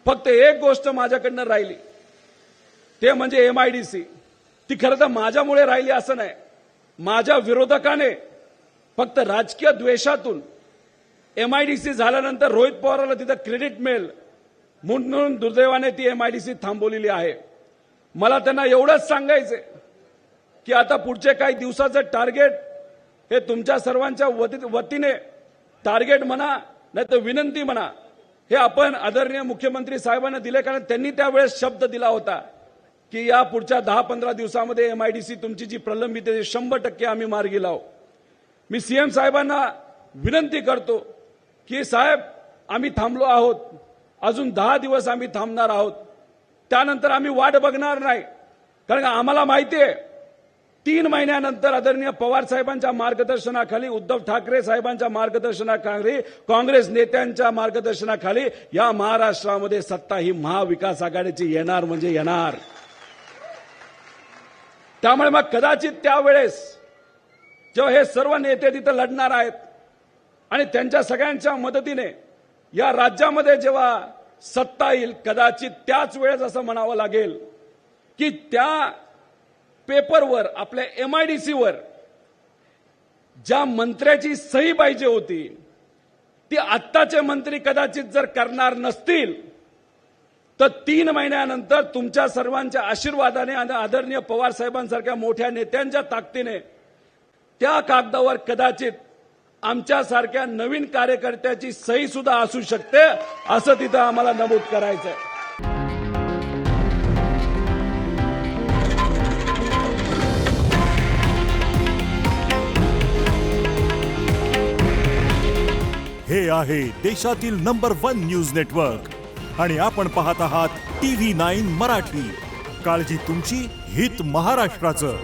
फक्त एक गोष्ट माझ्याकडनं राहिली, ते म्हणजे MIDC. ती खरं तर माझ्यामुळे राहिली असं नाही, माझ्या विरोधकाने फक्त राजकीय द्वेषातून MIDC झाल्यानंतर रोहित पवारांना तिथं क्रेडिट मिळेल म्हणून दुर्दैवाने ती MIDC थांबवलेली आहे. मला त्यांना एवढंच सांगायचंय की आता पुढचे काही दिवसाचं टार्गेट हे तुमच्या सर्वांच्या वतीने टार्गेट म्हणा नाही तर विनंती म्हणा, हे आपण आदरणीय मुख्यमंत्री साहेबांना दिले, कारण त्यांनी त्यावेळेस शब्द दिला होता की या पुढच्या 10-15 दिवसामध्ये MIDC तुमची जी प्रलंबित आहे 100% आम्ही मार्गी लावू. मी CM साहेबांना विनंती करतो की साहेब, आम्ही थांबलो आहोत, अजून 10 दिवस आम्ही थांबणार आहोत, त्यानंतर आम्ही वाट बघणार नाही. कारण आम्हाला माहिती आहे 3 महिन्यानंतर आदरणीय पवार साहेबांच्या मार्गदर्शनाखाली, उद्धव ठाकरे साहेबांच्या मार्गदर्शनाखाली, काँग्रेस नेत्यांच्या मार्गदर्शनाखाली या महाराष्ट्रामध्ये सत्ता ही महाविकास आघाडीची येणार म्हणजे येणार. त्यामुळे मग कदाचित त्यावेळेस जेव्हा हे सर्व नेते तिथे लढणार आहेत आणि त्यांच्या सगळ्यांच्या मदतीने या राज्यामध्ये जेव्हा सत्ता येईल, कदाचित त्याच वेळेस असं म्हणावं लागेल की त्या पेपरवर, आपल्या MIDC वर ज्या मंत्र्याची सही पाहिजे होती ती आत्ताचे मंत्री कदाचित जर करणार नसतील तर 3 महिन्यानंतर तुमच्या सर्वांच्या आशीर्वादाने आणि आदरणीय पवार साहेबांसारख्या मोठ्या नेत्यांच्या ताकदीने त्या कागदावर कदाचित आमच्यासारख्या नवीन कार्यकर्त्याची सही सुद्धा असू शकते, असं तिथं आम्हाला नमूद करायचंय. हे आहे देशातील नंबर 1 न्यूज नेटवर्क आणि आपण पाहत आहात TV9 मराठी. काळजी तुमची, हित महाराष्ट्राचं.